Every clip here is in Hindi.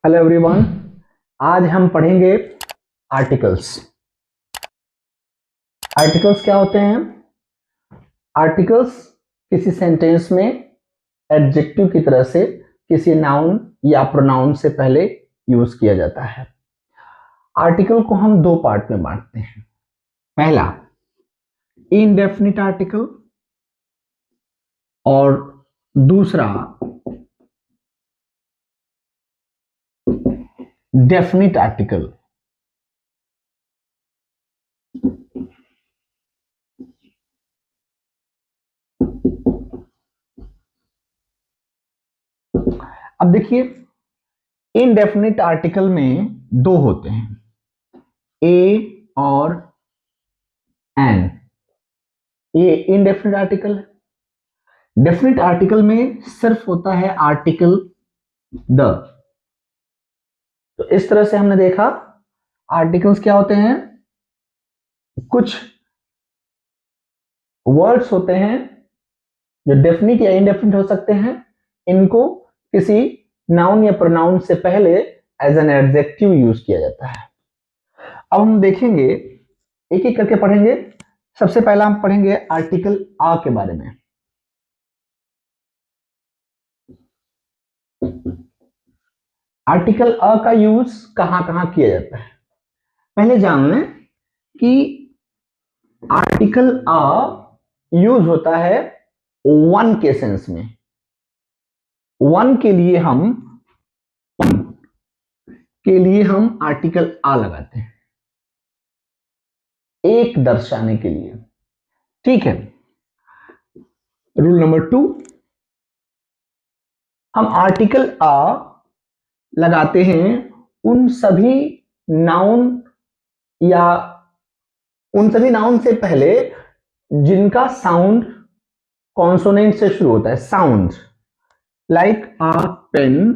Hello everyone. आज हम पढ़ेंगे आर्टिकल्स। आर्टिकल्स क्या होते हैं? आर्टिकल्स किसी सेंटेंस में एडजेक्टिव की तरह से किसी नाउन या प्रोनाउन से पहले यूज किया जाता है। आर्टिकल को हम दो पार्ट में बांटते हैं। पहला इनडेफिनिट आर्टिकल और दूसरा डेफिनिट आर्टिकल। अब देखिए, इनडेफिनिट आर्टिकल में दो होते हैं, ए और एन। ये इनडेफिनिट आर्टिकल है। डेफिनिट आर्टिकल में सिर्फ होता है आर्टिकल द। तो इस तरह से हमने देखा आर्टिकल्स क्या होते हैं। कुछ वर्ड्स होते हैं जो डेफिनिट या इनडेफिनिट हो सकते हैं। इनको किसी नाउन या प्रोनाउन से पहले एज एन एडजेक्टिव यूज किया जाता है। अब हम देखेंगे, एक एक करके पढ़ेंगे। सबसे पहला हम पढ़ेंगे आर्टिकल आ के बारे में। आर्टिकल अ का यूज कहां कहां किया जाता है, पहले जान लें कि आर्टिकल अ यूज होता है वन के सेंस में। वन के लिए हम आर्टिकल आ लगाते हैं, एक दर्शाने के लिए। ठीक है। रूल नंबर 2, हम आर्टिकल आ लगाते हैं उन सभी नाउन या उन सभी नाउन से पहले जिनका साउंड कॉन्सोनेंट से शुरू होता है। Sound like a pen,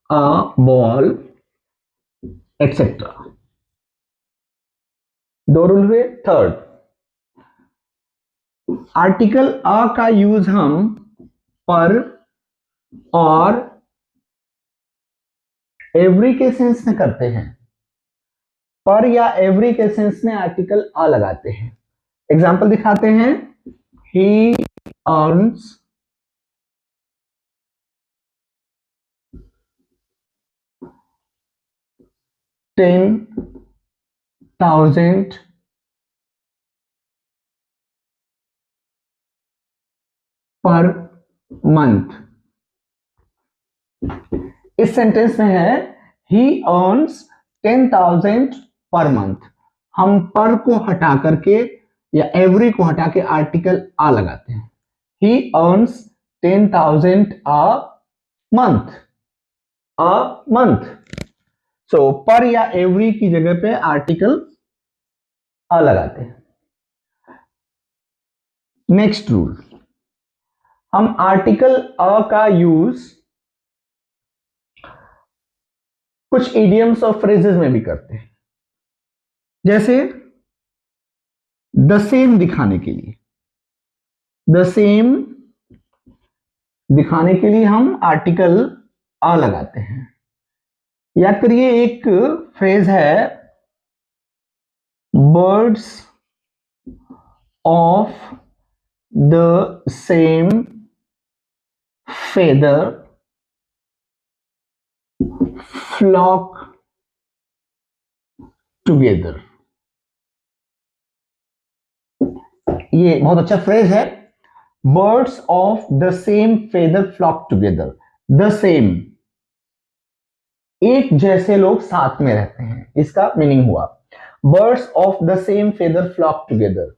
a ball, etcetera. दो रूल हुए। थर्ड, आर्टिकल अ का यूज हम पर और एवरी के सेंस में करते हैं। पर या एवरी के सेंस में आर्टिकल अ लगाते हैं। एग्जाम्पल दिखाते हैं। He earns $10,000 per month. इस सेंटेंस में है ही अर्न्स 10,000 पर मंथ। हम पर को हटा करके या एवरी को हटा के आर्टिकल आ लगाते हैं। He earns 10,000 a month. A month. So per या एवरी की जगह पे आर्टिकल अ लगाते हैं। नेक्स्ट रूल, हम आर्टिकल अ का यूज कुछ इडियम्स और फ्रेजेस में भी करते हैं। जैसे द सेम दिखाने के लिए, द सेम दिखाने के लिए हम आर्टिकल आ लगाते हैं। या फिर ये एक फ्रेज है, birds of the same feather flock together. ये बहुत अच्छा फ्रेज है। Birds of the same feather flock together. The same, एक जैसे लोग साथ में रहते हैं, इसका मीनिंग हुआ birds of the same feather flock together.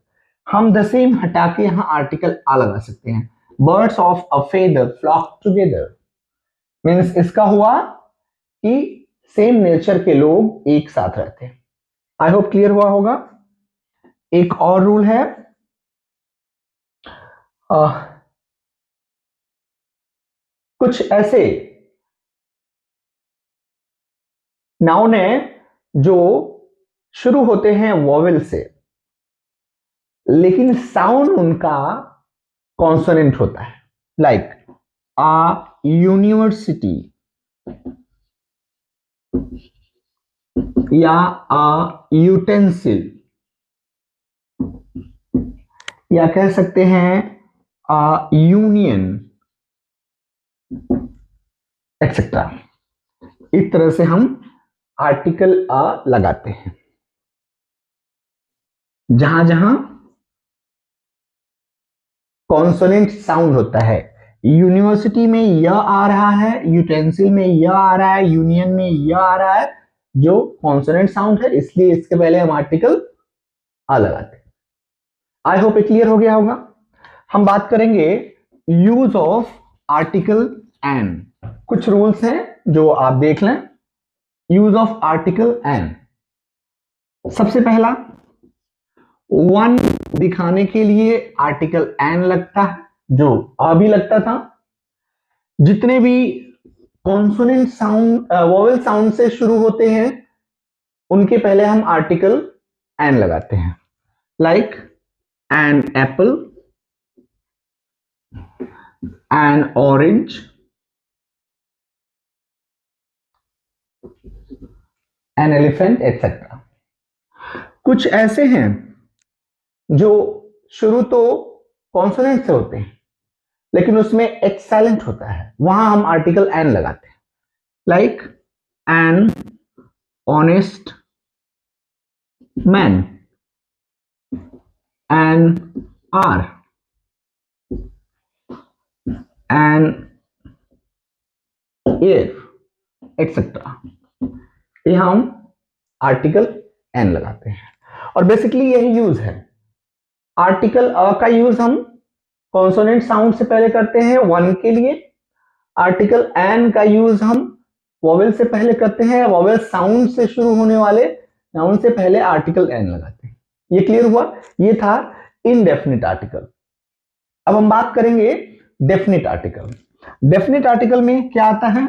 हम द सेम हटा के यहां आर्टिकल आ लगा सकते हैं। Birds of a feather flock together means इसका हुआ कि सेम नेचर के लोग एक साथ रहते हैं। आई होप क्लियर हुआ होगा। एक और रूल है, कुछ ऐसे नाउन है जो शुरू होते हैं वॉवेल से, लेकिन साउंड उनका कॉन्सोनेंट होता है। लाइक आ यूनिवर्सिटी, या अ यूटेंसिल, या कह सकते हैं यूनियन एक्सेट्रा। इस तरह से हम आर्टिकल अ लगाते हैं जहां जहां कॉन्सोनेंट साउंड होता है। यूनिवर्सिटी में य आ रहा है, यूटेंसिल में य आ रहा है, यूनियन में य आ रहा है, जो कॉन्सोनेंट साउंड है, इसलिए इसके पहले हम आर्टिकल आ लगाते हैं। आई होप ये क्लियर हो गया होगा। हम बात करेंगे यूज ऑफ आर्टिकल एन। कुछ रूल्स हैं जो आप देख लें। यूज ऑफ आर्टिकल एन, सबसे पहला, वन दिखाने के लिए आर्टिकल एन लगता है, जो अभी लगता था। जितने भी कॉन्सोनेंट साउंड वोवेल साउंड से शुरू होते हैं उनके पहले हम आर्टिकल एन लगाते हैं। Like an apple, N orange, an elephant etcetera. कुछ ऐसे हैं जो शुरू तो कॉन्सोनेंट से होते हैं लेकिन उसमें एच साइलेंट होता है, वहां हम आर्टिकल एन लगाते हैं। Like an honest man, an R, an air etcetera. ये हम आर्टिकल एन लगाते हैं और बेसिकली यही यूज है। आर्टिकल अ का यूज हम कॉन्सोनेंट साउंड से पहले करते हैं वन के लिए। आर्टिकल एन का यूज हम वोवेल से पहले करते हैं, वोवेल साउंड से शुरू होने वाले साउंड से पहले आर्टिकल एन लगाते हैं। ये क्लियर हुआ? ये था इनडेफिनिट आर्टिकल। अब हम बात करेंगे डेफिनिट आर्टिकल। डेफिनिट आर्टिकल में क्या आता है?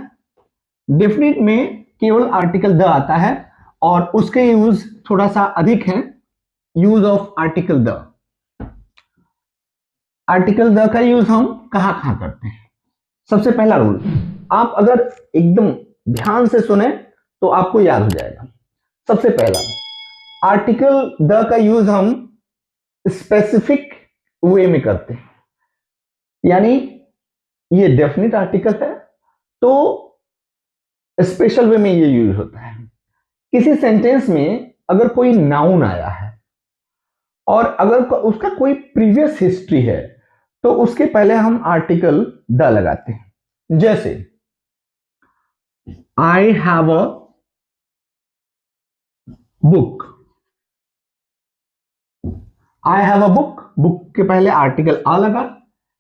डेफिनिट में केवल आर्टिकल द आता है और उसके यूज थोड़ा सा अधिक है। Use of article the, article the का यूज हम कहां कहां करते हैं? सबसे पहला रूल, आप अगर एकदम ध्यान से सुने तो आपको याद हो जाएगा। सबसे पहला, आर्टिकल द का यूज हम स्पेसिफिक वे में करते हैं, यानी ये डेफिनिट आर्टिकल है तो स्पेशल वे में ये यूज होता है। किसी सेंटेंस में अगर कोई नाउन आया है और अगर उसका कोई प्रीवियस हिस्ट्री है तो उसके पहले हम आर्टिकल द लगाते हैं। जैसे I have a book, I have a book, book के पहले आर्टिकल आ लगा।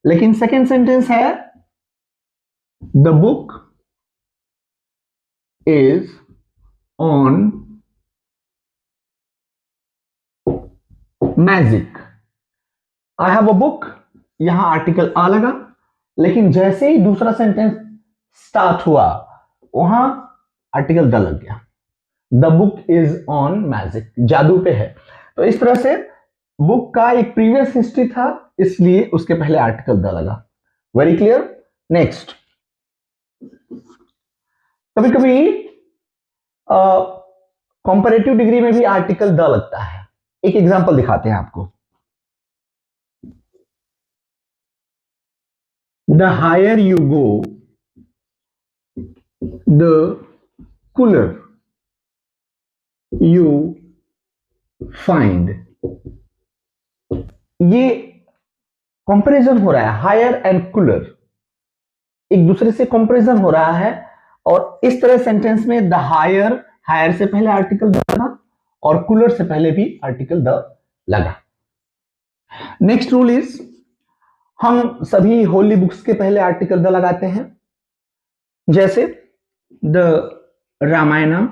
लेकिन सेकेंड सेंटेंस है the book is on magic. I have a book, यहां आर्टिकल आ लगा, लेकिन जैसे ही दूसरा सेंटेंस स्टार्ट हुआ वहां आर्टिकल द लग गया। The book is on magic, जादू पे है। तो इस तरह से बुक का एक प्रीवियस हिस्ट्री था इसलिए उसके पहले आर्टिकल द लगा। Very clear? नेक्स्ट, कभी कभी कंपैरेटिव डिग्री में भी आर्टिकल द लगता है। एक एग्जांपल दिखाते हैं आपको। The higher you go the cooler you find. ये कंपैरिजन हो रहा है, हायर एंड कूलर एक दूसरे से कंपैरिजन हो रहा है और इस तरह सेंटेंस में द हायर, हायर से पहले आर्टिकल द लगा और कूलर से पहले भी आर्टिकल द लगा। नेक्स्ट रूल इज, हम सभी होली बुक्स के पहले आर्टिकल द लगाते हैं। जैसे the Ramayanam,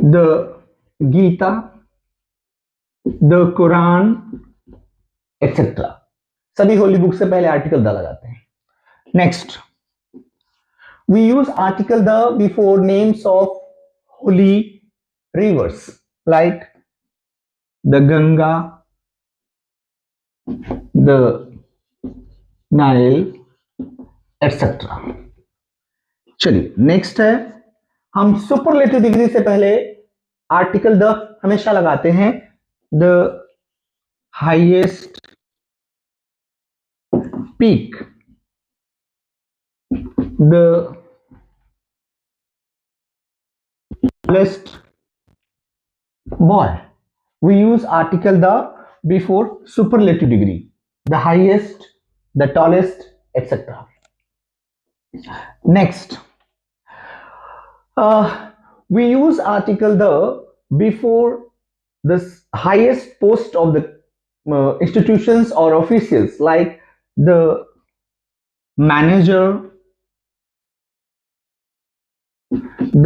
the Gita, the Quran etcetera. सभी होली बुक से पहले आर्टिकल द लगाते हैं। Next, we use article the before names of holy rivers like the Ganga, the Nile, etc. चलिए नेक्स्ट है, हम सुपरलेटिव डिग्री से पहले आर्टिकल द हमेशा लगाते हैं। The highest peak, the tallest boy. We use article the before superlative degree, the highest, the tallest, etc. Next, we use article the before the highest post of the institutions or officials, like the manager,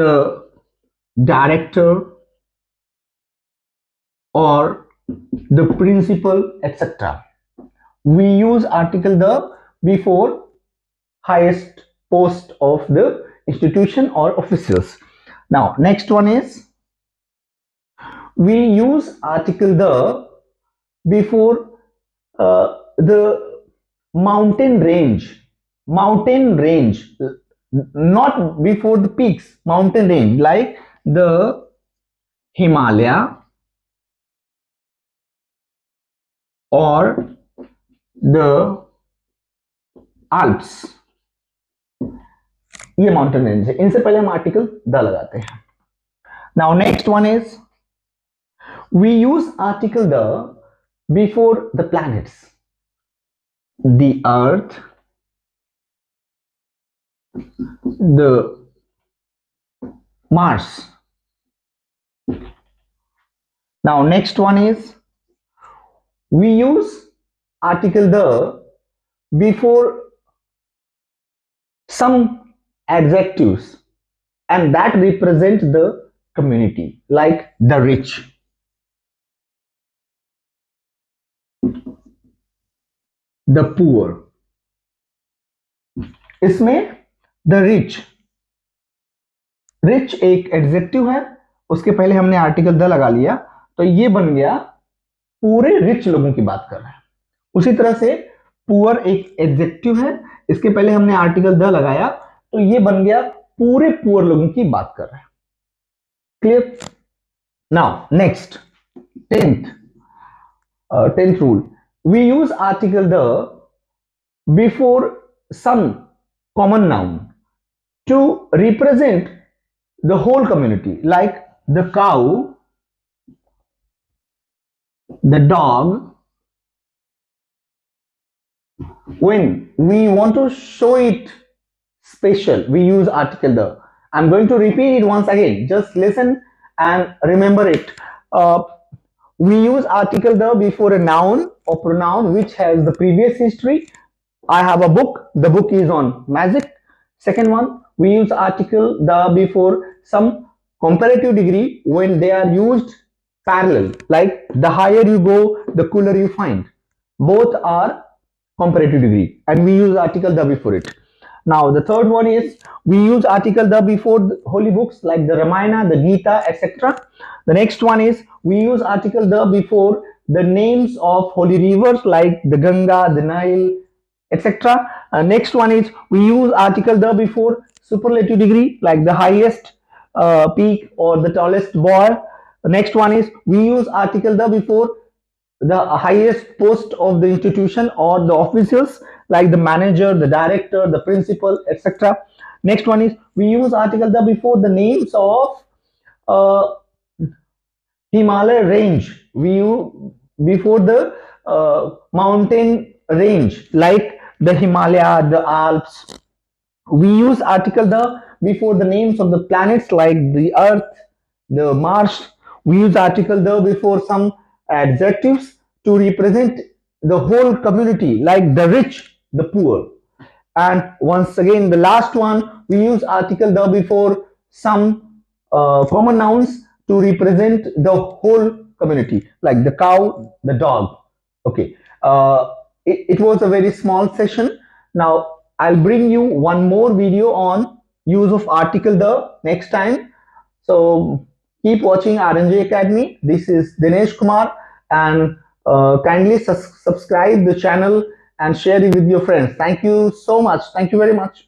the director, or the principal, etc. We use article the before highest post of the institution or officials. Now next one is, we use article the before the mountain range, not before the peaks, mountain range, like the Himalaya or the Alps. ये माउंटेन रेंज है, इनसे पहले हम आर्टिकल द लगाते हैं। Now next one is, we use article the before the planets, the Earth, the Mars. Now next one is, we use article the before some adjectives and that represent the community, like the rich, the poor. इसमें the rich एक एडजेक्टिव है, उसके पहले हमने आर्टिकल द लगा लिया, तो ये बन गया पूरे रिच लोगों की बात कर रहे हैं। उसी तरह से पुअर एक एडजेक्टिव है, इसके पहले हमने आर्टिकल द लगाया, तो ये बन गया पूरे पुअर लोगों की बात कर रहे हैं। Clear? Now next, tenth rule, we use article the before some common noun to represent the whole community, like the cow, the dog. When we want to show it special, we use article the. I'm going to repeat it once again, just listen and remember it. We use article the before a noun or pronoun which has the previous history. I have a book, the book is on magic. Second one, we use article the before some comparative degree when they are used parallel, like the higher you go, the cooler you find. Both are comparative degree and we use article the before it. Now the third one is, we use article the before the holy books like the Ramayana, the Gita, etc. The next one is, we use article the before the names of holy rivers like the Ganga, the Nile, etc. Next one is, we use article the before superlative degree like the highest peak or the tallest boy. The next one is, we use article the before the highest post of the institution or the officials like the manager, the director, the principal, etc. Next one is, we use article the before the names of Himalaya range. We use before the mountain range like the Himalaya, the Alps. We use article the before the names of the planets like the Earth, the Mars. We use article the before some adjectives to represent the whole community, like the rich, the poor. And once again, the last one, we use article the before some common nouns to represent the whole community, like the cow, the dog. Okay, it was a very small session. Now I'll bring you one more video on use of article the next time. So keep watching RNJ Academy. This is Dinesh Kumar, and kindly subscribe the channel and share it with your friends. Thank you so much. Thank you very much.